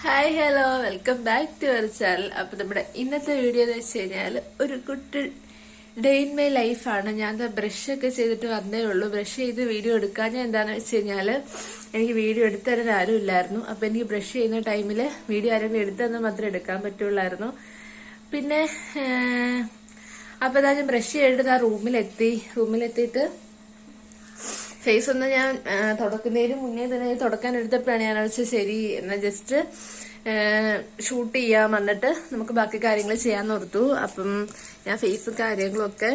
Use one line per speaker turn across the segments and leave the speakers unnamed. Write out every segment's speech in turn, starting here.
Hi hello welcome back to our channel. അപ്പൊ നമ്മുടെ ഇന്നത്തെ വീഡിയോ എന്ന് വെച്ച് കഴിഞ്ഞാൽ ഒരു കുട്ടി ഡേ ഇൻ മൈ ലൈഫാണ്. ഞാൻ ബ്രഷ് ഒക്കെ ചെയ്തിട്ട് വന്നേ ഉള്ളൂ. ബ്രഷ് ചെയ്ത് വീഡിയോ എടുക്കാൻ ഞാൻ എന്താന്ന് വെച്ച് കഴിഞ്ഞാല് എനിക്ക് വീഡിയോ എടുത്തരാൻ ആരും ഇല്ലായിരുന്നു. അപ്പൊ എനിക്ക് ബ്രഷ് ചെയ്യുന്ന ടൈമില് വീഡിയോ ആരെങ്കിലും എടുത്തെന്ന് മാത്രമേ എടുക്കാൻ പറ്റുള്ളായിരുന്നു. പിന്നെ അപ്പൊ ഞാൻ ബ്രഷ് ചെയ്തിട്ട് ആ റൂമിലെത്തിയിട്ട് ഫേസ് ഒന്ന് ഞാൻ തുടക്കുന്നതിന് മുന്നേ തന്നെ തുടക്കാൻ എടുത്തപ്പോഴാണ് ഞാൻ വെച്ചാൽ ശരി എന്നാ ജസ്റ്റ് ഷൂട്ട് ചെയ്യാൻ വന്നിട്ട് നമുക്ക് ബാക്കി കാര്യങ്ങൾ ചെയ്യാൻ ഓർത്തു. അപ്പം ഞാൻ ഫേസും കാര്യങ്ങളും ഒക്കെ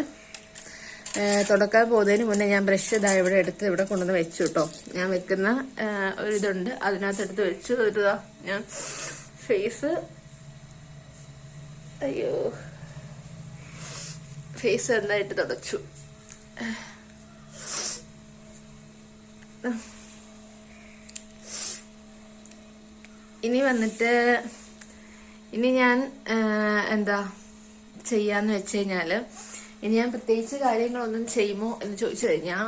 തുടക്കാൻ പോകുന്നതിന് മുന്നേ ഞാൻ ബ്രഷ് ഇതാ ഇവിടെ എടുത്ത് ഇവിടെ കൊണ്ടുവന്ന് വെച്ചു കേട്ടോ. ഞാൻ വെക്കുന്ന ഒരിതുണ്ട്, അതിനകത്ത് എടുത്ത് വെച്ചു. ഒരു ഞാൻ ഫേസ് നന്നായിട്ട് തുടച്ചു. ഇനി ഞാൻ എന്താ ചെയ്യാന്ന് വെച്ച് കഴിഞ്ഞാല് ഇനി ഞാൻ പ്രത്യേകിച്ച് കാര്യങ്ങളൊന്നും ചെയ്യുമോ എന്ന് ചോദിച്ചു കഴിഞ്ഞാൽ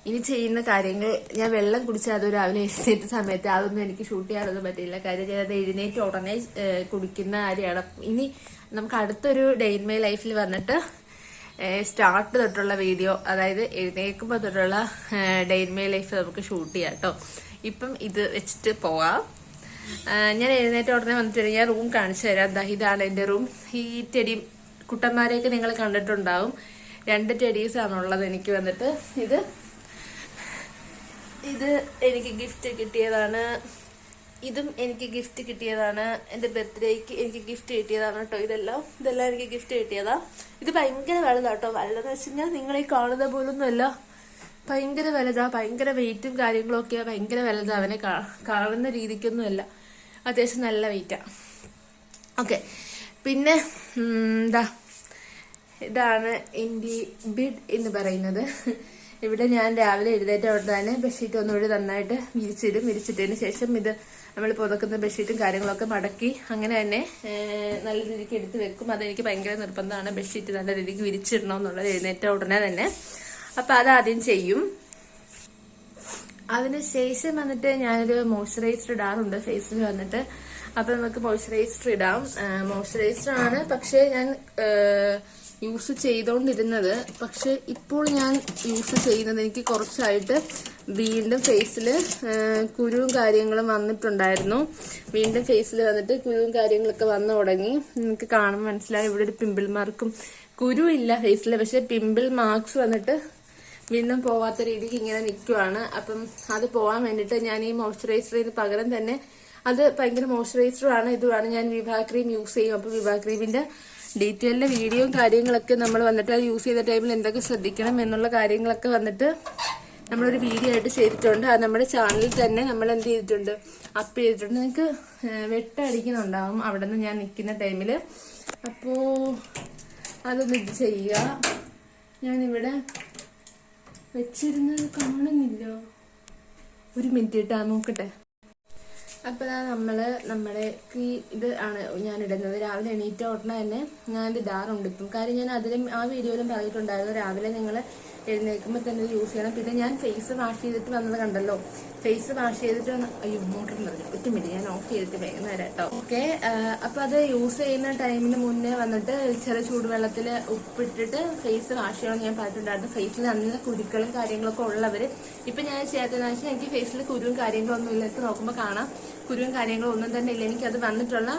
ഇനി ചെയ്യുന്ന കാര്യങ്ങൾ ഞാൻ വെള്ളം കുടിച്ചാൽ അത് രാവിലെ എഴുന്നേറ്റ സമയത്ത് അതൊന്നും എനിക്ക് ഷൂട്ട് ചെയ്യാനൊന്നും പറ്റില്ല. കാര്യം ഞാൻ അത് എഴുന്നേറ്റ് ഉടനെ കുടിക്കുന്ന കാര്യമാണ്. ഇനി നമുക്ക് അടുത്തൊരു ഡേ ഇൻ മൈ ലൈഫിൽ വന്നിട്ട് സ്റ്റാർട്ട് തൊട്ടുള്ള വീഡിയോ, അതായത് എഴുന്നേൽക്കുമ്പോൾ തൊട്ടുള്ള ഡേ ഇൻ മൈ ലൈഫ് നമുക്ക് ഷൂട്ട് ചെയ്യാം കേട്ടോ. ഇപ്പം ഇത് വെച്ചിട്ട് പോവാം. ഞാൻ എഴുന്നേറ്റ് ഉടനെ വന്നിട്ട് ഞാൻ റൂം കാണിച്ചു തരാം. ഇതാണ് എന്റെ റൂം. ഈ ടെഡി കുട്ടന്മാരെയൊക്കെ നിങ്ങൾ കണ്ടിട്ടുണ്ടാവും. 2 ടെഡീസ് ആണുള്ളത്. എനിക്ക് വന്നിട്ട് ഇത് എനിക്ക് ഗിഫ്റ്റ് കിട്ടിയതാണ്. ഇതും എനിക്ക് ഗിഫ്റ്റ് കിട്ടിയതാണ്. എന്റെ ബർത്ത്ഡേക്ക് എനിക്ക് ഗിഫ്റ്റ് കിട്ടിയതാണ് കേട്ടോ. ഇതെല്ലാം എനിക്ക് ഗിഫ്റ്റ് കിട്ടിയതാ. ഇത് ഭയങ്കര വലുതാട്ടോ. വലുതെന്ന് വെച്ച് കഴിഞ്ഞാൽ നിങ്ങൾ ഈ കാണുന്ന പോലൊന്നുമല്ല, ഭയങ്കര വലുതാ. ഭയങ്കര വെയിറ്റും കാര്യങ്ങളും ഒക്കെയാ. ഭയങ്കര വലുതാ. അവനെ കാണുന്ന രീതിക്കൊന്നുമല്ല, അത്യാവശ്യം നല്ല വെയിറ്റാ. ഓക്കെ, പിന്നെ ഇതാണ് എന്റെ ബെഡ് എന്ന് പറയുന്നത്. ഇവിടെ ഞാൻ രാവിലെ എഴുന്നേറ്റ ഉടനെ ബെഡ്ഷീറ്റ് ഒന്നുകൂടി നന്നായിട്ട് വിരിച്ചിട്ടതിന് ശേഷം ഇത് നമ്മൾ പുതക്കുന്ന ബെഡ്ഷീറ്റും കാര്യങ്ങളൊക്കെ മടക്കി അങ്ങനെ തന്നെ നല്ല രീതിക്ക് എടുത്ത് വെക്കും. അതെനിക്ക് ഭയങ്കര നിർബന്ധമാണ്, ബെഡ്ഷീറ്റ് നല്ല രീതിക്ക് വിരിച്ചിടണമെന്നുള്ളത് എഴുന്നേറ്റ ഉടനെ തന്നെ. അപ്പൊ അതാദ്യം ചെയ്യും. അതിനുശേഷം വന്നിട്ട് ഞാനൊരു മോയ്സ്ചറൈസർ ഇടാറുണ്ട് ഫേസിൽ വന്നിട്ട്. അപ്പൊ നമുക്ക് മോയ്സ്ചറൈസർ ഇടാം. മോയ്സ്ചറൈസർ ആണ് പക്ഷെ ഞാൻ യൂസ് ചെയ്തോണ്ടിരുന്നത്. പക്ഷെ ഇപ്പോൾ ഞാൻ യൂസ് ചെയ്യുന്നത് എനിക്ക് കുറച്ചായിട്ട് വീണ്ടും ഫേസില് കുരുവും കാര്യങ്ങളും വന്നിട്ടുണ്ടായിരുന്നു. വീണ്ടും ഫേസിൽ വന്നിട്ട് കുരുവും കാര്യങ്ങളൊക്കെ വന്നു തുടങ്ങി. നിങ്ങൾക്ക് കാണുമ്പോൾ മനസ്സിലായി ഇവിടെ ഒരു പിമ്പിൾ മാർക്കും, കുരു ഇല്ല ഫേസില്, പക്ഷെ പിമ്പിൾ മാർക്സ് വന്നിട്ട് വീണ്ടും പോവാത്ത രീതിക്ക് ഇങ്ങനെ നിൽക്കുവാണ്. അപ്പം അത് പോവാൻ വേണ്ടിട്ട് ഞാൻ ഈ മോയ്സ്ചറൈസറിന് പകരം തന്നെ, അത് ഭയങ്കര മോയ്സ്ചറൈസറാണ്, ഇതുമാണ് ഞാൻ വിവാ ക്രീം യൂസ് ചെയ്യും. അപ്പൊ വിവാ ക്രീമിന്റെ ഡീറ്റെയിലിന്റെ വീഡിയോയും കാര്യങ്ങളൊക്കെ നമ്മൾ വന്നിട്ട് അത് യൂസ് ചെയ്ത ടൈമിൽ എന്തൊക്കെ ശ്രദ്ധിക്കണം എന്നുള്ള കാര്യങ്ങളൊക്കെ വന്നിട്ട് നമ്മളൊരു വീഡിയോ ആയിട്ട് ചെയ്തിട്ടുണ്ട്. അത് നമ്മുടെ ചാനലിൽ തന്നെ നമ്മൾ എന്ത് ചെയ്തിട്ടുണ്ട്, അപ്പ് ചെയ്തിട്ടുണ്ട്. നിങ്ങൾക്ക് വെട്ടടിക്കുന്നുണ്ടാവും അവിടെ നിന്ന് ഞാൻ നിൽക്കുന്ന ടൈമില്. അപ്പോ അതൊന്ന് ഇത് ചെയ്യുക. ഞാനിവിടെ വെച്ചിരുന്നത് കാണുന്നില്ല. ഒരു മിനിറ്റ് ഇട്ടാ നോക്കട്ടെ. അപ്പൊ നമ്മുടെ ഇത് ആണ് ഞാൻ ഇടുന്നത്. രാവിലെ എണീറ്റ ഉടനെ തന്നെ ഞാൻ ഇത് ഇടാറുണ്ട് ഇപ്പം. കാര്യം ഞാൻ അതിലും ആ വീഡിയോയിലും പറഞ്ഞിട്ടുണ്ടായിരുന്നു, രാവിലെ നിങ്ങൾ എഴുന്നേൽക്കുമ്പോൾ തന്നെ യൂസ് ചെയ്യണം. പിന്നെ ഞാൻ ഫേസ് വാഷ് ചെയ്തിട്ട് വന്നത് കണ്ടല്ലോ, ഫേസ് വാഷ് ചെയ്തിട്ട് മോട്ടർ നിറഞ്ഞു. ഒറ്റ മിനിറ്റ് ഞാൻ ഓഫ് ചെയ്തിട്ട് വേഗം വരാം കേട്ടോ. ഓക്കെ, അപ്പൊ അത് യൂസ് ചെയ്യുന്ന ടൈമിന് മുന്നേ വന്നിട്ട് ചെറിയ ചൂടുവെള്ളത്തിൽ ഉപ്പിട്ടിട്ട് ഫേസ് വാഷ് ചെയ്യണം ഞാൻ പറഞ്ഞിട്ടുണ്ടായിരുന്നു. ഫേസിൽ നല്ല കുരുക്കളും കാര്യങ്ങളൊക്കെ ഉള്ളവര്. ഇപ്പൊ ഞാൻ ചെയ്യാത്തതെന്ന് വെച്ചാൽ എനിക്ക് ഫേസിൽ കുരുവും കാര്യങ്ങളൊന്നും ഇല്ല. നോക്കുമ്പോൾ കാണാം കുരുവും കാര്യങ്ങളും ഒന്നും തന്നെ ഇല്ല. എനിക്കത് വന്നിട്ടുള്ള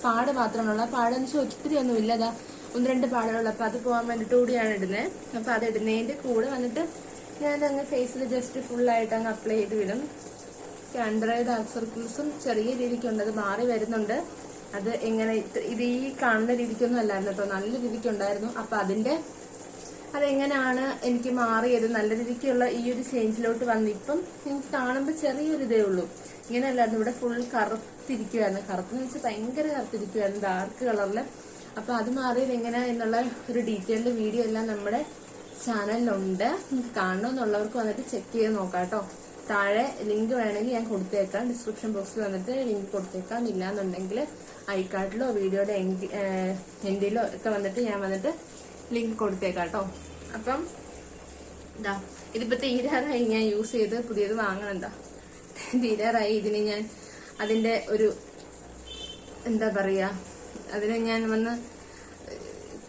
പാട് മാത്രമുള്ള പാടെന്ന് വെച്ചാൽ ഒത്തിരി ഒന്നും ഇല്ലതാ, 1-2 പാടുകളുള്ള. അപ്പൊ അത് പോകാൻ വേണ്ടിട്ട് കൂടിയാണ് ഇടുന്നത്. അപ്പൊ അത് ഇടുന്നതിന്റെ കൂടെ വന്നിട്ട് ഞാൻ അങ്ങ് ഫേസിൽ ജസ്റ്റ് ഫുള്ളായിട്ട് അങ്ങ് അപ്ലൈ ചെയ്ത് വിടും. അണ്ടർ ഐ ഡാർക്ക് സർക്കിൾസും ചെറിയ രീതിക്കുണ്ട്, അത് മാറി വരുന്നുണ്ട്. അത് എങ്ങനെ ഇത് ഈ കാണുന്ന രീതിക്കൊന്നും അല്ലായിരുന്നു കേട്ടോ, നല്ല രീതിക്കുണ്ടായിരുന്നു. അപ്പൊ അതെങ്ങനെയാണ് എനിക്ക് മാറിയത്, നല്ല രീതിക്കുള്ള ഈ ഒരു ചേഞ്ചിലോട്ട് വന്ന് ഇപ്പം എനിക്ക് കാണുമ്പോൾ ചെറിയൊരു ഇതേ ഉള്ളൂ. ഇങ്ങനെ അല്ലായിരുന്നു, ഇവിടെ ഫുൾ കറുത്തിരിക്കുവായിരുന്നു. കറുത്തെന്ന് വെച്ചാൽ ഭയങ്കര കറുത്തിരിക്കുവായിരുന്നു, ഡാർക്ക് കളറില്. അപ്പൊ അത് മാറിയത് എങ്ങനെയാ എന്നുള്ള ഒരു ഡീറ്റെയിൽഡ് വീഡിയോ എല്ലാം നമ്മുടെ ചാനലിലുണ്ട്. കാണണമെന്നുള്ളവർക്ക് വന്നിട്ട് ചെക്ക് ചെയ്ത് നോക്കാം കേട്ടോ. താഴെ ലിങ്ക് വേണമെങ്കിൽ ഞാൻ കൊടുത്തേക്കാം, ഡിസ്ക്രിപ്ഷൻ ബോക്സിൽ വന്നിട്ട് ലിങ്ക് കൊടുത്തേക്കാം. ഇല്ലാന്നുണ്ടെങ്കിൽ ഐക്കാർഡിലോ വീഡിയോയുടെ എൻഡിലോ ഒക്കെ വന്നിട്ട് ഞാൻ വന്നിട്ട് ലിങ്ക് കൊടുത്തേക്കാം കേട്ടോ. അപ്പം ഇതിപ്പോ തീരാറായി, ഞാൻ യൂസ് ചെയ്ത് പുതിയത് വാങ്ങണം. തീരാറായി. ഇതിന് ഞാൻ അതിന്റെ ഒരു എന്താ പറയാ, അതിനെ ഞാൻ വന്ന്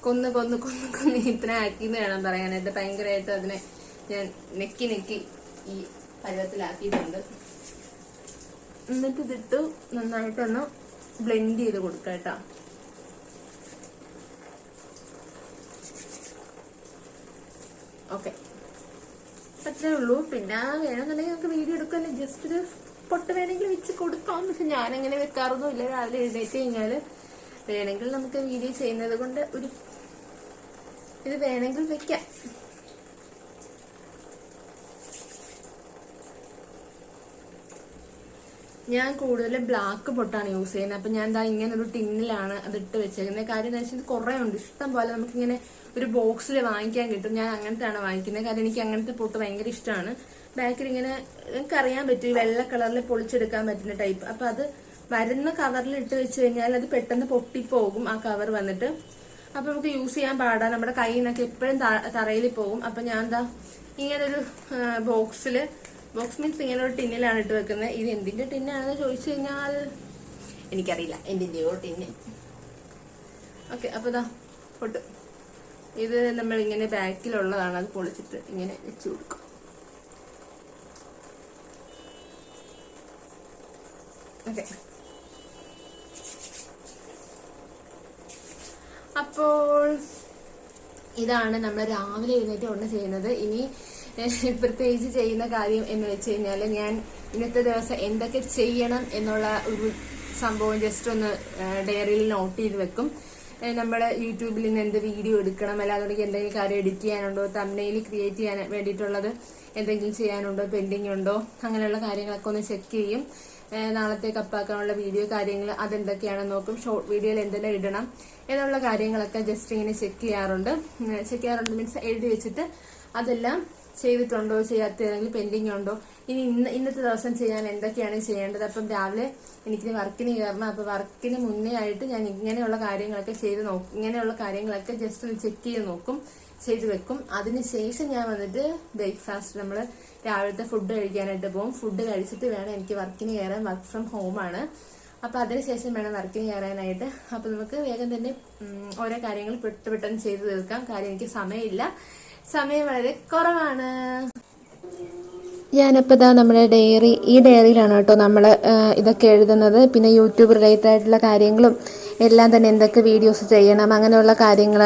കൊന്ന് കൊന്ന് കൊന്ന് കൊന്ന് ഇത്ര ആക്കിന്ന് വേണം പറയാനായിട്ട്. ഭയങ്കരമായിട്ട് അതിനെ ഞാൻ നെക്കി നെക്കി ഈ പരുവത്തിലാക്കിയിട്ടുണ്ട്. എന്നിട്ട് ഇതിട്ട് നന്നായിട്ടൊന്ന് ബ്ലെൻഡ് ചെയ്ത് കൊടുക്കാം കേട്ടോ. ഓക്കെ, അത്രേ ഉള്ളൂ. പിന്നെ വേണമെന്നുണ്ടെങ്കിൽ നമുക്ക് വീഡിയോ എടുക്കാമല്ലോ, ജസ്റ്റ് ഒരു പൊട്ട് വേണമെങ്കിൽ വെച്ച് കൊടുക്കാം. പക്ഷെ ഞാനങ്ങനെ വെക്കാറൊന്നും ഇല്ല. രാവിലെ എഴുന്നേറ്റ് കഴിഞ്ഞാല് വേണമെങ്കിൽ നമുക്ക് വീഡിയോ ചെയ്യുന്നത് കൊണ്ട് ഒരു ഇത് വേണമെങ്കിൽ വെക്കാം. ഞാൻ കൂടുതൽ ബ്ലാക്ക് പൊട്ടാണ് യൂസ് ചെയ്യുന്നത്. അപ്പൊ ഞാൻ ഇങ്ങനെ ഒരു ടിന്നിലാണ് അതിട്ട് വെച്ചേക്കുന്നത്. കാര്യം എന്താ വെച്ചാൽ കുറെ ഉണ്ട്, ഇഷ്ടം പോലെ നമുക്കിങ്ങനെ ഒരു ബോക്സിൽ വാങ്ങിക്കാൻ കിട്ടും. ഞാൻ അങ്ങനത്തെയാണ് വാങ്ങിക്കുന്നത്. കാര്യം എനിക്ക് അങ്ങനത്തെ പൊട്ട് ഭയങ്കര ഇഷ്ടമാണ്. ബാക്കിൽ ഇങ്ങനെ നിങ്ങൾക്ക് അറിയാൻ പറ്റും, വെള്ള കളറിൽ പൊളിച്ചെടുക്കാൻ പറ്റുന്ന ടൈപ്പ്. അപ്പൊ അത് വരുന്ന കവറിൽ ഇട്ട് വെച്ച് കഴിഞ്ഞാൽ അത് പെട്ടെന്ന് പൊട്ടിപ്പോകും ആ കവർ വന്നിട്ട്. അപ്പൊ നമുക്ക് യൂസ് ചെയ്യാൻ പാടാ, നമ്മുടെ കയ്യിൽ നിന്നൊക്കെ എപ്പോഴും തറയിൽ പോകും. അപ്പൊ ഞാൻ ഇങ്ങനൊരു ബോക്സ് മീൻസ് ഇങ്ങനെ ഒരു ടിന്നിലാണ് ഇട്ട് വെക്കുന്നത്. ഇത് എന്തിന്റെ ടിന്നാണെന്ന് ചോദിച്ചു കഴിഞ്ഞാൽ എനിക്കറിയില്ല, എന്തിന്റെയോ ടിന്ന്. ഓക്കെ, അപ്പൊ പൊട്ട് ഇത് നമ്മൾ ഇങ്ങനെ ബാക്കിലുള്ളതാണ്. അത് പൊളിച്ചിട്ട് ഇങ്ങനെ വെച്ചു കൊടുക്കും. ഓക്കെ, അപ്പോൾ ഇതാണ് നമ്മൾ രാവിലെ എഴുന്നേറ്റ് ഉടനെ ചെയ്യുന്നത്. ഇനി പ്രത്യേകിച്ച് ചെയ്യുന്ന കാര്യം എന്ന് വെച്ച് കഴിഞ്ഞാൽ ഞാൻ ഇന്നത്തെ ദിവസം എന്തൊക്കെ ചെയ്യണം എന്നുള്ള ഒരു സംഭവം ജസ്റ്റ് ഒന്ന് ഡയറിയിൽ നോട്ട് ചെയ്ത് വെക്കും. നമ്മൾ യൂട്യൂബിൽ നിന്ന് എന്ത് വീഡിയോ എടുക്കണം, അല്ലാതെ എന്തെങ്കിലും കാര്യം എഡിറ്റ് ചെയ്യാനുണ്ടോ, തംബ്നെയിൽ ക്രിയേറ്റ് ചെയ്യാൻ വേണ്ടിയിട്ടുള്ളത് എന്തെങ്കിലും ചെയ്യാനുണ്ടോ, പെൻഡിങ് ഉണ്ടോ, അങ്ങനെയുള്ള കാര്യങ്ങളൊക്കെ ഒന്ന് ചെക്ക് ചെയ്യും. നാളത്തേക്ക് അപ്പാക്കാനുള്ള വീഡിയോ കാര്യങ്ങൾ അതെന്തൊക്കെയാണെന്ന് നോക്കും. ഷോർട്ട് വീഡിയോയിൽ എന്തെല്ലാം ഇടണം എന്നുള്ള കാര്യങ്ങളൊക്കെ ജസ്റ്റ് ഇങ്ങനെ ചെക്ക് ചെയ്യാറുണ്ട് മീൻസ് എഴുതി വെച്ചിട്ട് അതെല്ലാം ചെയ്തിട്ടുണ്ടോ, ചെയ്യാത്ത ഏതെങ്കിലും പെൻഡിങ് ഉണ്ടോ, ഇനി ഇന്നത്തെ ദിവസം ചെയ്യാൻ എന്തൊക്കെയാണ് ചെയ്യേണ്ടത്. അപ്പം രാവിലെ എനിക്ക് വർക്കിന് കയറണം. അപ്പൊ വർക്കിന് മുന്നേ ആയിട്ട് ഞാൻ ഇങ്ങനെയുള്ള കാര്യങ്ങളൊക്കെ ഇങ്ങനെയുള്ള കാര്യങ്ങളൊക്കെ ജസ്റ്റ് ഒന്ന് ചെക്ക് ചെയ്ത് നോക്കും, ചെയ്ത് വെക്കും. അതിനുശേഷം ഞാൻ വന്നിട്ട് ബ്രേക്ക്ഫാസ്റ്റ് നമ്മൾ രാവിലത്തെ ഫുഡ് കഴിക്കാനായിട്ട് പോകും. ഫുഡ് കഴിച്ചിട്ട് വേണം എനിക്ക് വർക്കിന് കയറാൻ. വർക്ക് ഫ്രം ഹോമാണ്. അപ്പൊ അതിനുശേഷം വേണം വർക്കിന് കയറാനായിട്ട്. അപ്പൊ നമുക്ക് വേഗം തന്നെ ഓരോ കാര്യങ്ങൾ പെട്ടെന്ന് ചെയ്ത് തീർക്കാം. കാര്യം എനിക്ക് സമയം വളരെ കുറവാണ്. ഞാനിപ്പോൾ നമ്മുടെ ഈ ഡയറിയിലാണ് കേട്ടോ നമ്മൾ ഇതൊക്കെ എഴുതുന്നത്. പിന്നെ യൂട്യൂബ് റിലേറ്റഡ് ആയിട്ടുള്ള കാര്യങ്ങളും എല്ലാം തന്നെ എന്തൊക്കെ വീഡിയോസ് ചെയ്യണം അങ്ങനെയുള്ള കാര്യങ്ങൾ,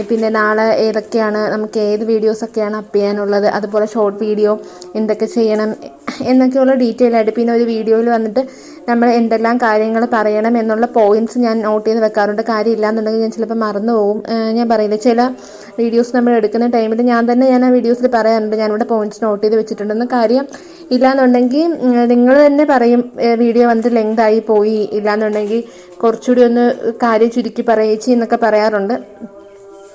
പിന്നെ നാളെ നമുക്ക് ഏത് വീഡിയോസൊക്കെയാണ് അപ്പ് ചെയ്യാനുള്ളത്, അതുപോലെ ഷോർട്ട് വീഡിയോ എന്തൊക്കെ ചെയ്യണം എന്നൊക്കെയുള്ള ഡീറ്റെയിൽ ആയിട്ട്, പിന്നെ ഒരു വീഡിയോയിൽ വന്നിട്ട് നമ്മൾ എന്തെല്ലാം കാര്യങ്ങൾ പറയണം എന്നുള്ള പോയിന്റ്സ് ഞാൻ നോട്ട് ചെയ്ത് വെക്കാറുണ്ട്. കാര്യമില്ല എന്നുണ്ടെങ്കിൽ ഞാൻ ചിലപ്പോൾ മറന്നു പോകും. ഞാൻ പറയില്ല, ചില വീഡിയോസ് നമ്മൾ എടുക്കുന്ന ടൈമിൽ ഞാൻ ആ വീഡിയോസിൽ പറയാറുണ്ട് ഞാനിവിടെ പോയിന്റ്സ് നോട്ട് ചെയ്ത് വെച്ചിട്ടുണ്ടെന്ന്. കാര്യം ഇല്ലാന്നുണ്ടെങ്കിൽ നിങ്ങൾ തന്നെ പറയും വീഡിയോ വന്നിട്ട് ലെങ്ത് ആയി പോയി, ഇല്ലാന്നുണ്ടെങ്കിൽ കുറച്ചുകൂടി ഒന്ന് കാര്യം ചുരുക്കി പറയിച്ച് എന്നൊക്കെ പറയാറുണ്ട്.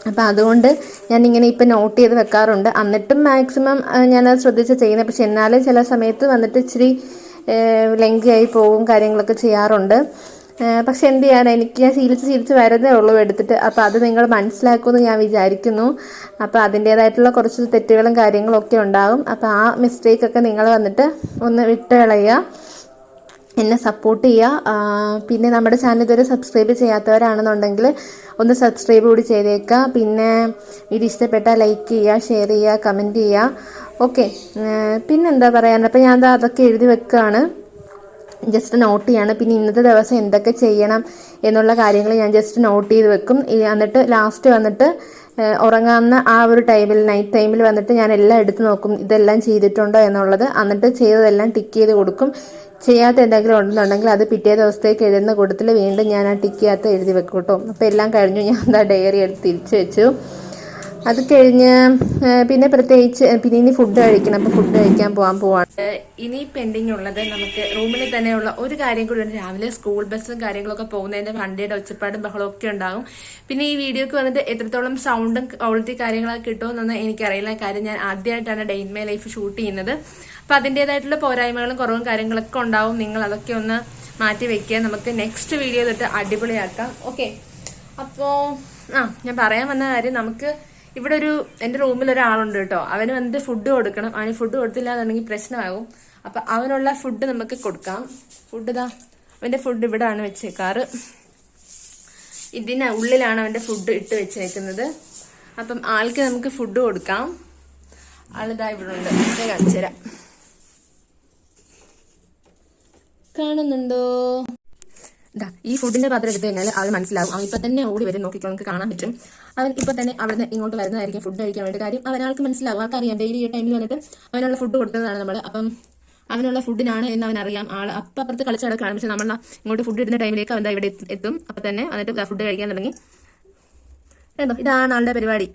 അപ്പം അതുകൊണ്ട് ഞാനിങ്ങനെ ഇപ്പം നോട്ട് ചെയ്ത് വെക്കാറുണ്ട്. എന്നിട്ടും മാക്സിമം ഞാനത് ശ്രദ്ധിച്ച് ചെയ്യുന്നത്. പക്ഷെ എന്നാലും ചില സമയത്ത് വന്നിട്ട് ഇച്ചിരി ലെങ്തി ആയി പോവും, കാര്യങ്ങളൊക്കെ ചെയ്യാറുണ്ട്. പക്ഷെ എന്ത് ചെയ്യാൻ, ഞാൻ ശീലിച്ച് വരുന്നേ ഉള്ളൂ എടുത്തിട്ട്. അപ്പം അത് നിങ്ങൾ മനസ്സിലാക്കുമെന്ന് ഞാൻ വിചാരിക്കുന്നു. അപ്പം അതിൻ്റേതായിട്ടുള്ള കുറച്ച് തെറ്റുകളും കാര്യങ്ങളും ഒക്കെ ഉണ്ടാകും. അപ്പം ആ മിസ്റ്റേക്കൊക്കെ നിങ്ങൾ വന്നിട്ട് ഒന്ന് വിട്ട് കളയുക, എന്നെ സപ്പോർട്ട് ചെയ്യുക. പിന്നെ നമ്മുടെ ചാനൽ ഇതുവരെ സബ്സ്ക്രൈബ് ചെയ്യാത്തവരാണെന്നുണ്ടെങ്കിൽ ഒന്ന് സബ്സ്ക്രൈബ് കൂടി ചെയ്തേക്കുക. പിന്നെ വീഡിയോ ഇഷ്ടപ്പെട്ടാൽ ലൈക്ക് ചെയ്യുക, ഷെയർ ചെയ്യുക, കമൻറ്റ് ചെയ്യുക. ഓക്കെ, പിന്നെന്താ പറയാൻ, അപ്പം ഞാൻ അതൊക്കെ എഴുതി വെക്കുകയാണ്, ജസ്റ്റ് നോട്ട് ചെയ്യാണ്. പിന്നെ ഇന്നത്തെ ദിവസം എന്തൊക്കെ ചെയ്യണം എന്നുള്ള കാര്യങ്ങൾ ഞാൻ ജസ്റ്റ് നോട്ട് ചെയ്ത് വെക്കും. എന്നിട്ട് ലാസ്റ്റ് വന്നിട്ട് ഉറങ്ങാവുന്ന ആ ഒരു ടൈമിൽ, നൈറ്റ് ടൈമിൽ വന്നിട്ട് ഞാൻ എല്ലാം എടുത്ത് നോക്കും, ഇതെല്ലാം ചെയ്തിട്ടുണ്ടോ എന്നുള്ളത്. എന്നിട്ട് ചെയ്തതെല്ലാം ടിക്ക് ചെയ്ത് കൊടുക്കും. ചെയ്യാത്ത എന്തെങ്കിലും ഉണ്ടെന്നുണ്ടെങ്കിൽ അത് പിറ്റേ ദിവസത്തേക്ക് എഴുതുന്ന കൂട്ടത്തിൽ വീണ്ടും ഞാൻ ആ ടിക്ക് ചെയ്യാത്ത എഴുതി വെക്കും കേട്ടോ. അപ്പോൾ എല്ലാം കഴിഞ്ഞു, ഞാൻ ഡയറി എടുത്ത് തിരിച്ചു വെച്ചു. അത് കഴിഞ്ഞ് പിന്നെ പ്രത്യേകിച്ച് പിന്നെ ഇനി ഫുഡ് കഴിക്കണം. അപ്പോൾ ഫുഡ് കഴിക്കാൻ പോവാണ്. ഇനി പെൻഡിങ് ഉള്ളത് നമുക്ക് റൂമിൽ തന്നെയുള്ള ഒരു കാര്യം കൂടി ഉണ്ട്. രാവിലെ സ്കൂൾ ബസ്സും കാര്യങ്ങളൊക്കെ പോകുന്നതിന്റെ വണ്ടിയുടെ ഒച്ചപ്പാടും ബഹളവും ഒക്കെ ഉണ്ടാകും. പിന്നെ ഈ വീഡിയോക്ക് വന്നിട്ട് എത്രത്തോളം സൗണ്ടും ക്വാളിറ്റി കാര്യങ്ങളൊക്കെ കിട്ടുമെന്നൊന്നും എനിക്കറിയില്ല. കാര്യം ഞാൻ ആദ്യമായിട്ടാണ് day in my life shoot ചെയ്യുന്നത്. അപ്പൊ അതിൻ്റെതായിട്ടുള്ള പോരായ്മകളും കുറവും കാര്യങ്ങളൊക്കെ ഉണ്ടാവും. നിങ്ങൾ അതൊക്കെ ഒന്ന് മാറ്റി വെക്കുക. നമുക്ക് നെക്സ്റ്റ് വീഡിയോ തൊട്ട് അടിപൊളിയാക്കാം. ഓക്കെ, അപ്പോ ഞാൻ പറയാൻ വന്ന കാര്യം, നമുക്ക് ഇവിടെ എന്റെ റൂമിൽ ഒരാളുണ്ട് കേട്ടോ. അവന് വന്നിട്ട് ഫുഡ് കൊടുക്കണം. അവന് ഫുഡ് കൊടുത്തില്ല എന്നുണ്ടെങ്കിൽ പ്രശ്നമാകും. അപ്പൊ അവനുള്ള ഫുഡ് നമുക്ക് കൊടുക്കാം. ഫുഡ് അവന്റെ ഫുഡ് ഇവിടാണ് വെച്ചേക്കാറ്. ഇതിന് ഉള്ളിലാണ് അവന്റെ ഫുഡ് ഇട്ട് വെച്ചേക്കുന്നത്. അപ്പം ആൾക്ക് നമുക്ക് ഫുഡ് കൊടുക്കാം. ആളിതാ ഇവിടെ ഉണ്ട്, ഞാൻ കാണിച്ചു തരാം. കാണുന്നുണ്ടോ? ഇതാ ഈ ഫുഡിന്റെ പാത്രം എടുത്തു കഴിഞ്ഞാൽ ആൾ മനസ്സിലാവും. അവൻ ഇപ്പൊ തന്നെ ഓടി വരും, നോക്കിക്കോ, നമുക്ക് കാണാൻ പറ്റും. അവൻ ഇപ്പൊ തന്നെ അവിടുന്ന് ഇങ്ങോട്ട് വരുന്നതായിരിക്കും ഫുഡ് കഴിക്കാൻ വേണ്ടി. കാര്യം അവനാൾക്ക് മനസ്സിലാവും, ആൾക്കറിയാം ഡെയിലി ഈ ടൈമിൽ വന്നിട്ട് അവനുള്ള ഫുഡ് കൊടുക്കുന്നതാണ് നമ്മൾ. അപ്പം അവനുള്ള ഫുഡിനാണ് എന്ന് അവനറിയാം. ആൾ അപ്പം അപ്പുറത്ത് കളിച്ചടക്കാണ്. പക്ഷെ നമ്മൾ ഇങ്ങോട്ട് ഫുഡ് ഇടുന്ന ടൈമിലേക്ക് അവൻ ഇവിടെ എത്തും. അപ്പം തന്നെ വന്നിട്ട് ഫുഡ് കഴിക്കാൻ തുടങ്ങി. എന്തോ ഇതാണ് ആളുടെ പരിപാടി.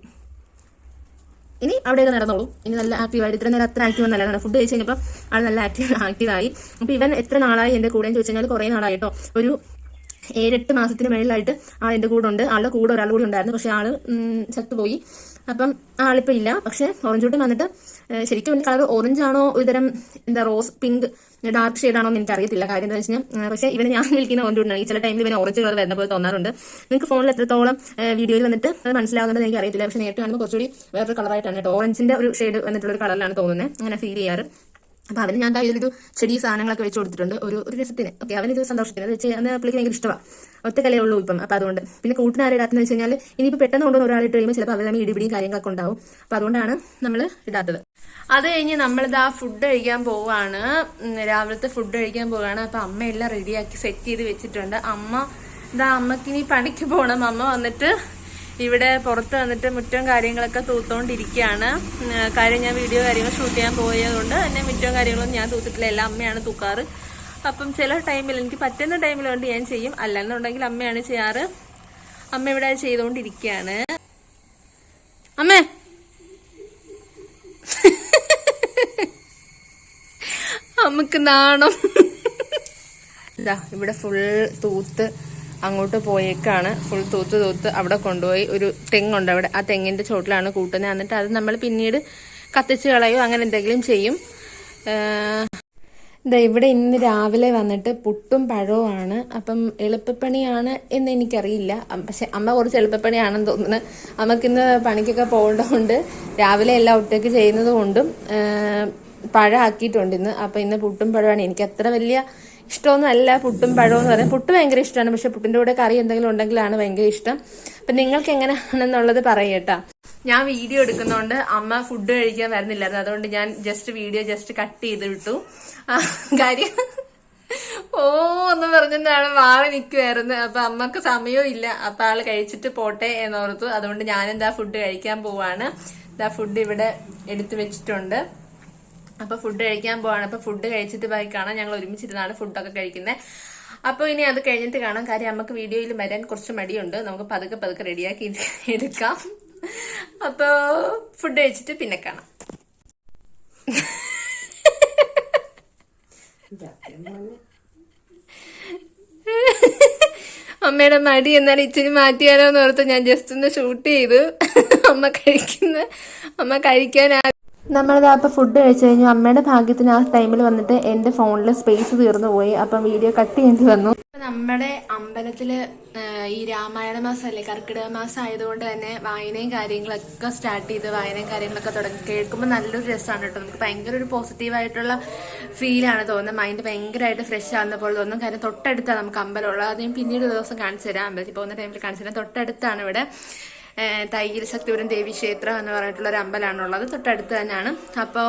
ഇനി അവിടെയൊക്കെ നടന്നോളൂ. ഇനി നല്ല ആക്റ്റീവായിട്ട്, ഇത്ര നേരം അത്ര ആക്റ്റീവ് ഒന്നല്ല. ഫുഡ് കഴിച്ച് കഴിഞ്ഞപ്പോൾ ആൾ നല്ല ആക്റ്റീവായി. അപ്പോൾ ഇവൻ എത്ര നാളായി എൻ്റെ കൂടെ എന്ന് ചോദിച്ചു കഴിഞ്ഞാൽ കുറേ നാളായിട്ടോ. ഒരു 7-8 മാസത്തിന് മേളിലായിട്ട് ആൾ എൻ്റെ കൂടെ ഉണ്ട്. ആളുടെ കൂടെ ഒരാൾ കൂടി ഉണ്ടായിരുന്നു, പക്ഷെ ആള് ചത്തുപോയി. അപ്പം ആളിപ്പോൾ ഇല്ല. പക്ഷെ ഓറഞ്ച് ഊട്ടൻ വന്നിട്ട് ശരിക്കും കളർ ഓറഞ്ച് ആണോ, ഒരുതരം എന്താ റോസ് പിങ്ക് ഡാർക്ക് ഷെയ്ഡാണോ എന്ന് എനിക്ക് അറിയത്തില്ല. കാര്യം എന്താ വെച്ച് കഴിഞ്ഞാൽ പക്ഷേ ഇവന് ഞാൻ വിളിക്കുന്ന ഓറഞ്ച് ഊട്ടനാണ്. ഈ ചില ടൈമിൽ ഇവന് ഓറഞ്ച് കളർ വരുന്ന പോലെ തോന്നാറുണ്ട്. നിങ്ങൾക്ക് ഫോണിൽ എത്രത്തോളം വീഡിയോയിൽ വന്നിട്ട് അത് മനസ്സിലാകുന്നുണ്ടെന്ന് എനിക്ക് അറിയത്തില്ല. പക്ഷെ നേരിട്ട് കാണുമ്പോൾ കുറച്ചുകൂടി വേറൊരു കളറായിട്ടാണ് കേട്ടോ. ഓറഞ്ചിന്റെ ഒരു ഷെയ്ഡ് വന്നിട്ടുള്ള ഒരു കളറിലാണ് തോന്നുന്നത്, അങ്ങനെ ഫീൽ ചെയ്യാറ്. അപ്പൊ അവന് ഞാൻ ഇതിലൊരു ചെടി സാധനങ്ങളൊക്കെ വെച്ച് കൊടുത്തിട്ടുണ്ട്, ഒരു രസത്തിന്. ഓക്കെ, അവനൊരു സന്തോഷത്തിന് അത് വെച്ച് അന്ന് പുള്ളിക്ക് ഭയങ്കര ഇഷ്ടമാണ്. ഒറ്റക്കലേ ഉള്ളൂ ഇപ്പം. അപ്പൊ അതുകൊണ്ട് പിന്നെ കൂട്ടിനാരെ ഇടാത്തെന്ന് വെച്ച് കഴിഞ്ഞാൽ ഇനിയിപ്പോൾ പെട്ടെന്ന് കൊണ്ടുവന്ന് ഒരാളിട്ട് കഴിയുമ്പോൾ ചിലപ്പോൾ അവർ തമ്മിൽ ഇടിപിടിയും കാര്യങ്ങളൊക്കെ ഉണ്ടാവും. അപ്പൊ അതുകൊണ്ടാണ് നമ്മൾ ഇടാത്തത്. അത് കഴിഞ്ഞ് നമ്മളിതാ ഫുഡ് കഴിക്കാൻ പോവാണ്. രാവിലത്തെ ഫുഡ് കഴിക്കാൻ പോവാണ്. അപ്പൊ അമ്മ എല്ലാം റെഡിയാക്കി സെറ്റ് ചെയ്ത് വെച്ചിട്ടുണ്ട്. അമ്മക്ക് ഇനി പണിക്ക് പോകണം. അമ്മ വന്നിട്ട് ഇവിടെ പുറത്ത് വന്നിട്ട് മുറ്റവും കാര്യങ്ങളൊക്കെ തൂത്തോണ്ടിരിക്കുകയാണ്. കാര്യം ഞാൻ വീഡിയോ കാര്യങ്ങൾ ഷൂട്ട് ചെയ്യാൻ പോയതുകൊണ്ട് തന്നെ മുറ്റവും കാര്യങ്ങളൊന്നും ഞാൻ തൂത്തിട്ടില്ല, എല്ലാം അമ്മയാണ് തൂക്കാറ്. അപ്പം ചില ടൈമിൽ എനിക്ക് പറ്റുന്ന ടൈമിൽ കൊണ്ട് ഞാൻ ചെയ്യും, അല്ലെന്നുണ്ടെങ്കിൽ അമ്മയാണ് ചെയ്യാറ്. അമ്മ ഇവിടെ ചെയ്തുകൊണ്ടിരിക്കുകയാണ്. അമ്മേ അമ്മക്ക് നാണം. ഇതാ ഇവിടെ ഫുൾ തൂത്ത് അങ്ങോട്ട് പോയേക്കാണ്. ഫുൾ തൂത്ത് അവിടെ കൊണ്ടുപോയി ഒരു തെങ്ങുണ്ട് അവിടെ, ആ തെങ്ങിന്റെ ചോട്ടിലാണ് കൂട്ടുന്നത്. എന്നിട്ട് അത് നമ്മൾ പിന്നീട് കത്തിച്ച് കളയോ അങ്ങനെ എന്തെങ്കിലും ചെയ്യും. ഇവിടെ ഇന്ന് രാവിലെ വന്നിട്ട് പുട്ടും പഴവുമാണ്. അപ്പം എളുപ്പപ്പണിയാണ് എന്ന് എനിക്കറിയില്ല, പക്ഷെ അമ്മ കുറച്ച് എളുപ്പപ്പണിയാണെന്ന് തോന്നുന്നത്. അമ്മക്കിന്ന് പണിക്കൊക്കെ പോകേണ്ടതുകൊണ്ട് രാവിലെ എല്ലാം ഒറ്റയ്ക്ക് ചെയ്യുന്നത് കൊണ്ടും പഴം ആക്കിയിട്ടുണ്ട് ഇന്ന്. അപ്പൊ ഇന്ന് പുട്ടും പഴമാണ്. എനിക്ക് അത്ര വലിയ ഇഷ്ടമൊന്നും അല്ല പുട്ടും പഴവും എന്ന് പറയാം. പുട്ട് ഭയങ്കര ഇഷ്ടമാണ്, പക്ഷെ പുട്ടിന്റെ കൂടെ കറി എന്തെങ്കിലും ഉണ്ടെങ്കിലാണ് ഭയങ്കര ഇഷ്ടം. അപ്പൊ നിങ്ങൾക്ക് എങ്ങനെയാണെന്നുള്ളത് പറയട്ടാ. ഞാൻ വീഡിയോ എടുക്കുന്നതുകൊണ്ട് അമ്മ ഫുഡ് കഴിക്കാൻ വരുന്നില്ലായിരുന്നു, അതുകൊണ്ട് ഞാൻ വീഡിയോ കട്ട് ചെയ്ത് വിട്ടു. കാര്യം എന്ന് പറഞ്ഞിട്ടാണ് മാറി നിൽക്കുമായിരുന്നു. അപ്പൊ അമ്മക്ക് സമയവും ഇല്ല. അപ്പൊ ആള് കഴിച്ചിട്ട് പോട്ടെ എന്നോർത്തു. അതുകൊണ്ട് ഞാനെന്താ ഫുഡ് കഴിക്കാൻ പോവാണ്. ഫുഡ് ഇവിടെ എടുത്തു വെച്ചിട്ടുണ്ട്. അപ്പൊ ഫുഡ് കഴിക്കാൻ പോവാണ്. അപ്പൊ ഫുഡ് കഴിച്ചിട്ട് പോയി കാണാം. ഞങ്ങൾ ഒരുമിച്ചിരുന്നാണ് ഫുഡൊക്കെ കഴിക്കുന്നത്. അപ്പൊ ഇനി അത് കഴിഞ്ഞിട്ട് കാണാം. കാര്യം നമുക്ക് വീഡിയോയിൽ വരാൻ കുറച്ച് മടിയുണ്ട്. നമുക്ക് പതുക്കെ റെഡിയാക്കി എടുക്കാം. അപ്പൊ ഫുഡ് കഴിച്ചിട്ട് പിന്നെ കാണാം. അമ്മയുടെ മടി എന്നാലും ഇച്ചിരി മാറ്റിയാലോ എന്ന് ഓർത്ത് ഞാൻ ജസ്റ്റ് ഒന്ന് ഷൂട്ട് ചെയ്തു. അമ്മ കഴിക്കാൻ നമ്മളിത് അപ്പോൾ ഫുഡ് കഴിച്ചു കഴിഞ്ഞു. അമ്മയുടെ ഭാഗ്യത്തിന് ആ ടൈമിൽ വന്നിട്ട് എൻ്റെ ഫോണിൽ സ്പേസ് തീർന്നു പോയി. അപ്പം വീഡിയോ കട്ട് ചെയ്യേണ്ടി വന്നു. നമ്മുടെ അമ്പലത്തില് ഈ രാമായണ മാസമല്ലേ, കർക്കിടക മാസം ആയതുകൊണ്ട് തന്നെ വായനയും കാര്യങ്ങളൊക്കെ സ്റ്റാർട്ട് ചെയ്ത് വായനയും കാര്യങ്ങളൊക്കെ തുടങ്ങി. കേൾക്കുമ്പോൾ നല്ലൊരു രസമാണ് കേട്ടോ. നമുക്ക് ഭയങ്കര ഒരു പോസിറ്റീവായിട്ടുള്ള ഫീലാണ് തോന്നുന്നത്. മൈൻഡ് ഭയങ്കരമായിട്ട് ഫ്രഷ് ആകുന്ന പോലെ തോന്നും. കാര്യം തൊട്ടടുത്താണ് നമുക്ക് അമ്പലമുള്ളത്. അത് ഞാൻ പിന്നീട് ഒരു ദിവസം കാണിച്ചു തരാം. അമ്പലത്തിൽ പോകുന്ന ടൈമിൽ കാണിച്ചു തരാം. തൊട്ടടുത്താണ് ഇവിടെ തൈയിൽ ശക്തിപുരം ദേവി ക്ഷേത്രം എന്ന് പറഞ്ഞിട്ടുള്ള ഒരു അമ്പലമാണുള്ളത്. തൊട്ടടുത്ത് തന്നെയാണ്. അപ്പോൾ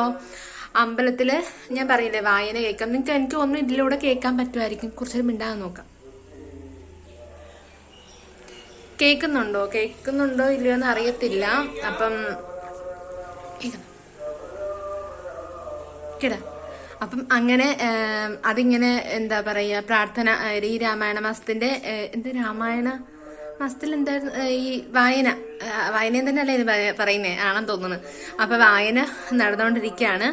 അമ്പലത്തില് ഞാൻ പറയില്ലേ വായന കേൾക്കാം. എനിക്ക് ഒന്നും ഇതിലൂടെ കേൾക്കാൻ പറ്റുമായിരിക്കും. കുറച്ചൊരു മിണ്ടാതെ നോക്കാം. കേൾക്കുന്നുണ്ടോ ഇല്ലയോ എന്ന് അറിയത്തില്ല. അപ്പം അപ്പം അങ്ങനെ അതിങ്ങനെ എന്താ പറയാ പ്രാർത്ഥന ഈ രാമായണ മാസത്തിന്റെ രാമായണ മാസത്തിൽ എന്തായിരുന്നു ഈ വായനയും തന്നെ അല്ലേ ഇത് പറയുന്നേ ആണെന്ന് തോന്നുന്നു. അപ്പൊ വായന നടന്നുകൊണ്ടിരിക്കുകയാണ്.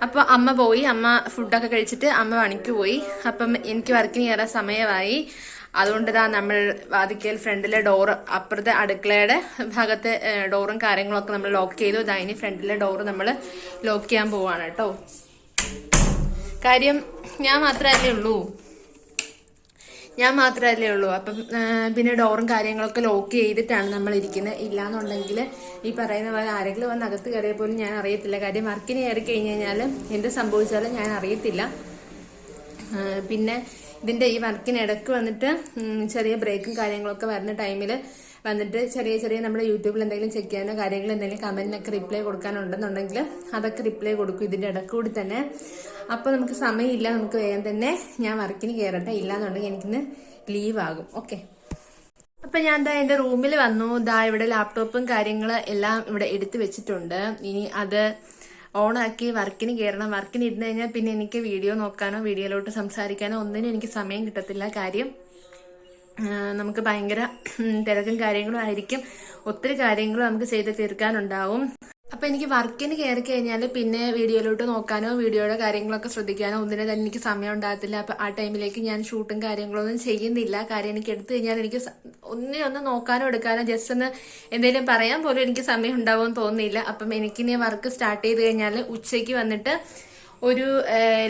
അപ്പൊ അമ്മ പോയി. അമ്മ ഫുഡൊക്കെ കഴിച്ചിട്ട് അമ്മ പണിക്ക് പോയി. അപ്പം എനിക്ക് വർക്കിന് കയറാൻ സമയമായി. അതുകൊണ്ട് നമ്മൾ വാതിക്കൽ ഫ്രണ്ടിലെ ഡോറ്, അപ്പുറത്തെ അടുക്കളയുടെ ഭാഗത്തെ ഡോറും കാര്യങ്ങളൊക്കെ നമ്മൾ ലോക്ക് ചെയ്തു. ഇനി ഫ്രണ്ടിലെ ഡോറ് നമ്മൾ ലോക്ക് ചെയ്യാൻ പോവാണ് കേട്ടോ. കാര്യം ഞാൻ മാത്രമല്ലേ ഉള്ളൂ. അപ്പം പിന്നെ ഡോറും കാര്യങ്ങളൊക്കെ ലോക്ക് ചെയ്തിട്ടാണ് നമ്മൾ ഇരിക്കുന്നത്. ഇല്ലാന്നുണ്ടെങ്കിൽ ഈ പറയുന്ന പോലെ ആരെങ്കിലും വന്ന് അകത്ത് കയറിയ പോലും ഞാൻ അറിയത്തില്ല. കാര്യം വർക്കിന് കയറി കഴിഞ്ഞ് കഴിഞ്ഞാൽ എന്ത് സംഭവിച്ചാലും ഞാൻ അറിയത്തില്ല. പിന്നെ ഇതിന്റെ ഈ വർക്കിനിടക്ക് വന്നിട്ട് ചെറിയ ബ്രേക്കും കാര്യങ്ങളൊക്കെ വരുന്ന ടൈമിൽ വന്നിട്ട് ചെറിയ ചെറിയ നമ്മുടെ യൂട്യൂബിൽ എന്തെങ്കിലും ചെക്ക് ചെയ്യാനോ കാര്യങ്ങൾ എന്തെങ്കിലും കമന്റിനൊക്കെ റിപ്ലൈ കൊടുക്കാനുണ്ടെന്നുണ്ടെങ്കിൽ അതൊക്കെ റിപ്ലൈ കൊടുക്കും ഇതിന്റെ ഇടക്ക് കൂടി തന്നെ. അപ്പോൾ നമുക്ക് സമയമില്ല, നമുക്ക് വേഗം തന്നെ ഞാൻ വർക്കിന് കയറട്ടെ, ഇല്ലാന്നുണ്ടെങ്കിൽ എനിക്കിന്ന് ലീവ് ആകും. ഓക്കെ, അപ്പൊ ഞാൻ ദാ എന്റെ റൂമിൽ വന്നു. ദാ ഇവിടെ ലാപ്ടോപ്പും കാര്യങ്ങൾ എല്ലാം ഇവിടെ എടുത്തു വെച്ചിട്ടുണ്ട്. ഇനി അത് ഓണാക്കി വർക്കിന് കയറണം. വർക്കിന് ഇരുന്ന് കഴിഞ്ഞാൽ പിന്നെ എനിക്ക് വീഡിയോ നോക്കാനോ വീഡിയോയിലോട്ട് സംസാരിക്കാനോ ഒന്നിനും എനിക്ക് സമയം കിട്ടത്തില്ല. കാര്യം നമുക്ക് ഭയങ്കര തിരക്കും കാര്യങ്ങളും ആയിരിക്കും, ഒത്തിരി കാര്യങ്ങളും നമുക്ക് ചെയ്ത് തീർക്കാനുണ്ടാവും. അപ്പൊ എനിക്ക് വർക്കിന് കയറി കഴിഞ്ഞാൽ പിന്നെ വീഡിയോയിലോട്ട് നോക്കാനോ വീഡിയോയുടെ കാര്യങ്ങളൊക്കെ ശ്രദ്ധിക്കാനോ ഒന്നിനെ തന്നെ എനിക്ക് സമയം ഉണ്ടാകത്തില്ല. അപ്പൊ ആ ടൈമിലേക്ക് ഞാൻ ഷൂട്ടും കാര്യങ്ങളൊന്നും ചെയ്യുന്നില്ല. കാര്യം എനിക്ക് എടുത്തു കഴിഞ്ഞാൽ എനിക്ക് ഒന്നും നോക്കാനോ എടുക്കാനോ ജസ്റ്റ് ഒന്ന് എന്തെങ്കിലും പറയാൻ പോലും എനിക്ക് സമയം ഉണ്ടാവുമെന്ന് തോന്നുന്നില്ല. അപ്പം എനിക്കിനി വർക്ക് സ്റ്റാർട്ട് ചെയ്ത് കഴിഞ്ഞാൽ ഉച്ചയ്ക്ക് വന്നിട്ട് ഒരു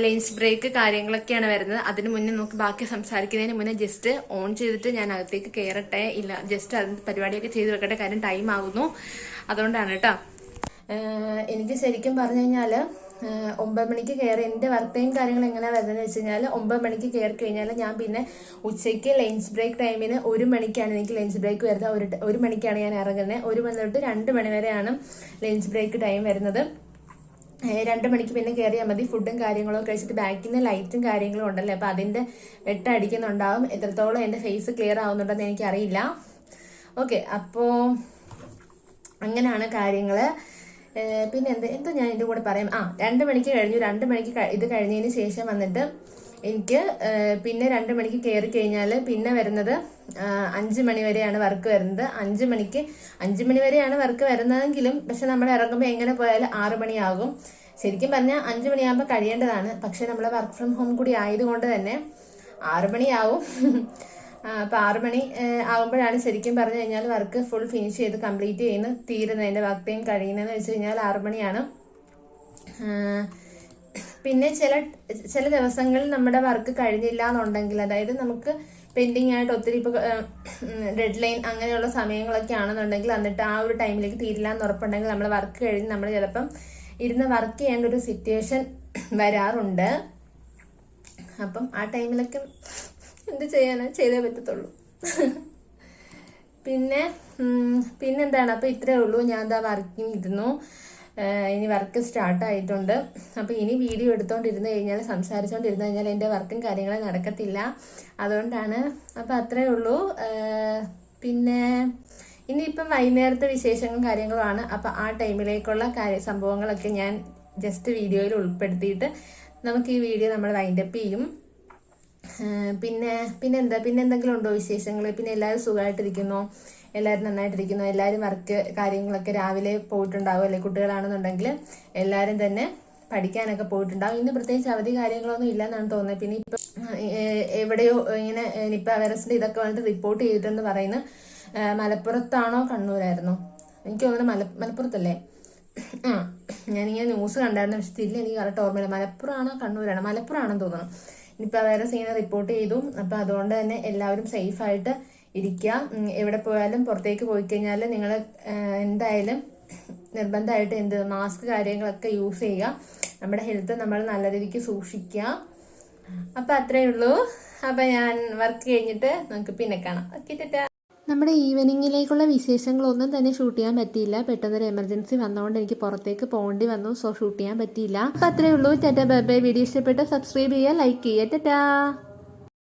ലഞ്ച് ബ്രേക്ക് കാര്യങ്ങളൊക്കെയാണ് വരുന്നത്. അതിന് മുന്നേ നമുക്ക് ബാക്കി സംസാരിക്കുന്നതിന് മുന്നേ ജസ്റ്റ് ഓൺ ചെയ്തിട്ട് ഞാൻ അകത്തേക്ക് കയറട്ടെ. ഇല്ല, ജസ്റ്റ് അതിന്റെ പരിപാടിയൊക്കെ ചെയ്ത് വെക്കട്ടെ, കാര്യം ടൈം ആകുന്നു. അതുകൊണ്ടാണ് കേട്ടോ. എനിക്ക് ശരിക്കും പറഞ്ഞു കഴിഞ്ഞാല് 9 മണിക്ക് കയറി എന്റെ വർക്ക് ടൈം കാര്യങ്ങൾ എങ്ങനെയാ വരുന്നതെന്ന് വെച്ച് കഴിഞ്ഞാൽ 9 മണിക്ക് കയറി കഴിഞ്ഞാൽ ഞാൻ പിന്നെ ഉച്ചയ്ക്ക് ലഞ്ച് ബ്രേക്ക് ടൈമിന് 1 മണിക്കാണ് എനിക്ക് ലഞ്ച് ബ്രേക്ക് വരുന്നത്. 1 മണിക്കാണ് ഞാൻ ഇറങ്ങുന്നത്. 1 മണി തൊട്ട് 2 മണി വരെയാണ് ലഞ്ച് ബ്രേക്ക് ടൈം വരുന്നത്. 2 മണിക്ക് പിന്നെ കയറിയാൽ മതി. ഫുഡും കാര്യങ്ങളും കഴിച്ചിട്ട് ബാക്കിൽ നിന്ന് ലൈറ്റും കാര്യങ്ങളും ഉണ്ടല്ലോ, അപ്പൊ അതിന്റെ വെട്ടടിക്കുന്നുണ്ടാവും. എത്രത്തോളം എന്റെ ഫേസ് ക്ലിയർ ആവുന്നുണ്ടെന്ന് എനിക്കറിയില്ല. ഓക്കെ, അപ്പോ അങ്ങനെയാണ് കാര്യങ്ങള്. പിന്നെ എന്തോ ഞാൻ ഇതിന്റെ കൂടെ പറയാം. 2 മണിക്ക് കഴിഞ്ഞു. 2 മണിക്ക് ഇത് കഴിഞ്ഞതിന് ശേഷം വന്നിട്ട് എനിക്ക് പിന്നെ 2 മണിക്ക് കയറി കഴിഞ്ഞാൽ പിന്നെ വരുന്നത് 5 മണി വരെയാണ് വർക്ക് വരുന്നത്. 5 മണി വരെയാണ് വർക്ക് വരുന്നതെങ്കിലും പക്ഷെ നമ്മൾ ഇറങ്ങുമ്പോൾ എങ്ങനെ പോയാലും 6 മണിയാകും. ശരിക്കും പറഞ്ഞാൽ 5 മണിയാകുമ്പോൾ കഴിയേണ്ടതാണ്. പക്ഷെ നമ്മൾ വർക്ക് ഫ്രം ഹോം കൂടി ആയതുകൊണ്ട് തന്നെ 6 മണിയാവും. അപ്പൊ 6 മണി ആകുമ്പോഴാണ് ശരിക്കും പറഞ്ഞു കഴിഞ്ഞാൽ വർക്ക് ഫുൾ ഫിനിഷ് ചെയ്ത് കംപ്ലീറ്റ് ചെയ്യുന്ന തീരുന്നതിന്റെ വർക്ക് ടൈം കഴിയുന്നതെന്ന് വെച്ച് കഴിഞ്ഞാൽ 6 മണിയാണ്. പിന്നെ ചില ദിവസങ്ങളിൽ നമ്മുടെ വർക്ക് കഴിഞ്ഞില്ല എന്നുണ്ടെങ്കിൽ, അതായത് നമുക്ക് പെൻഡിങ് ആയിട്ട് ഒത്തിരി ഇപ്പൊ ഡെഡ് ലൈൻ അങ്ങനെയുള്ള സമയങ്ങളൊക്കെ ആണെന്നുണ്ടെങ്കിൽ എന്നിട്ട് ആ ഒരു ടൈമിലേക്ക് തീരില്ല എന്ന് ഉറപ്പുണ്ടെങ്കിൽ നമ്മൾ വർക്ക് കഴിഞ്ഞ് നമ്മൾ ചിലപ്പം ഇരുന്ന് വർക്ക് ചെയ്യേണ്ട ഒരു സിറ്റുവേഷൻ വരാറുണ്ട്. അപ്പം ആ ടൈമിലൊക്കെ എന്ത് ചെയ്യാനാ, ചെയ്തേ പറ്റത്തുള്ളൂ. പിന്നെന്താണ്, അപ്പൊ ഇത്രേ ഉള്ളൂ. ഞാൻ എന്താ വർക്കിംഗ് ഇരുന്നു. ഇനി വർക്ക് സ്റ്റാർട്ട് ആയിട്ടുണ്ട്. അപ്പൊ ഇനി വീഡിയോ എടുത്തോണ്ടിരുന്നു കഴിഞ്ഞാൽ സംസാരിച്ചോണ്ടിരുന്നു കഴിഞ്ഞാൽ എന്റെ വർക്കും കാര്യങ്ങളും നടക്കത്തില്ല. അതുകൊണ്ടാണ്. അപ്പൊ അത്രേ ഉള്ളൂ. പിന്നെ ഇനിയിപ്പം വൈകുന്നേരത്തെ വിശേഷങ്ങളും കാര്യങ്ങളുമാണ്. അപ്പൊ ആ ടൈമിലേക്കുള്ള സംഭവങ്ങളൊക്കെ ഞാൻ ജസ്റ്റ് വീഡിയോയിൽ ഉൾപ്പെടുത്തിയിട്ട് നമുക്ക് ഈ വീഡിയോ നമ്മൾ വൈൻഡപ്പ് ചെയ്യും. പിന്നെ എന്തെങ്കിലും ഉണ്ടോ വിശേഷങ്ങൾ? പിന്നെ എല്ലാവരും സുഖമായിട്ടിരിക്കുന്നു, എല്ലാവരും നന്നായിട്ടിരിക്കുന്നു, എല്ലാവരും വർക്ക് കാര്യങ്ങളൊക്കെ രാവിലെ പോയിട്ടുണ്ടാവും അല്ലെ? കുട്ടികളാണെന്നുണ്ടെങ്കിൽ എല്ലാവരും തന്നെ പഠിക്കാനൊക്കെ പോയിട്ടുണ്ടാവും. ഇന്ന് പ്രത്യേകിച്ച് അവധി കാര്യങ്ങളൊന്നും ഇല്ലെന്നാണ് തോന്നുന്നത്. പിന്നെ ഇപ്പൊ എവിടെയോ ഇങ്ങനെ നിപ്പ വൈറസിന്റെ ഇതൊക്കെ വന്നിട്ട് റിപ്പോർട്ട് ചെയ്തിട്ടെന്ന് പറയുന്നത്. മലപ്പുറത്താണോ കണ്ണൂരായിരുന്നോ? എനിക്ക് തോന്നുന്നത് മലപ്പുറത്തല്ലേ? ഞാനിങ്ങനെ ന്യൂസ് കണ്ടായിരുന്നു, പക്ഷെ തിരില്ല എനിക്ക് കറക്റ്റ് ഓർമ്മയില്ല. മലപ്പുറമാണോ കണ്ണൂരാണോ? മലപ്പുറമാണെന്ന് തോന്നണം. നിപ്പ വൈറസ് ഇങ്ങനെ റിപ്പോർട്ട് ചെയ്തു. അപ്പൊ അതുകൊണ്ട് തന്നെ എല്ലാവരും സേഫ് ആയിട്ട് ഇരിക്കുക. എവിടെ പോയാലും പുറത്തേക്ക് പോയി കഴിഞ്ഞാൽ നിങ്ങൾ എന്തായാലും നിർബന്ധമായിട്ട് മാസ്ക് കാര്യങ്ങളൊക്കെ യൂസ് ചെയ്യുക. നമ്മുടെ ഹെൽത്ത് നമ്മൾ നല്ല രീതിക്ക് സൂക്ഷിക്കുക. അപ്പൊ അത്രേ ഉള്ളൂ. അപ്പൊ ഞാൻ വർക്ക് കഴിഞ്ഞിട്ട് നമുക്ക് പിന്നെ കാണാം. ഓക്കെ, ടാറ്റാ. നമ്മുടെ ഈവനിങ്ങിലേക്കുള്ള വിശേഷങ്ങളൊന്നും തന്നെ ഷൂട്ട് ചെയ്യാൻ പറ്റിയില്ല. പെട്ടെന്നൊരു എമർജൻസി വന്നതുകൊണ്ട് എനിക്ക് പുറത്തേക്ക് പോകേണ്ടി വന്നു. സോ ഷൂട്ട് ചെയ്യാൻ പറ്റിയില്ല. അപ്പം അത്രേ ഉള്ളൂ. Tata, bye bye. വീഡിയോ ഇഷ്ടപ്പെട്ട സബ്സ്ക്രൈബ് ചെയ്യുക, ലൈക്ക് ചെയ്യുക. ടാറ്റാ.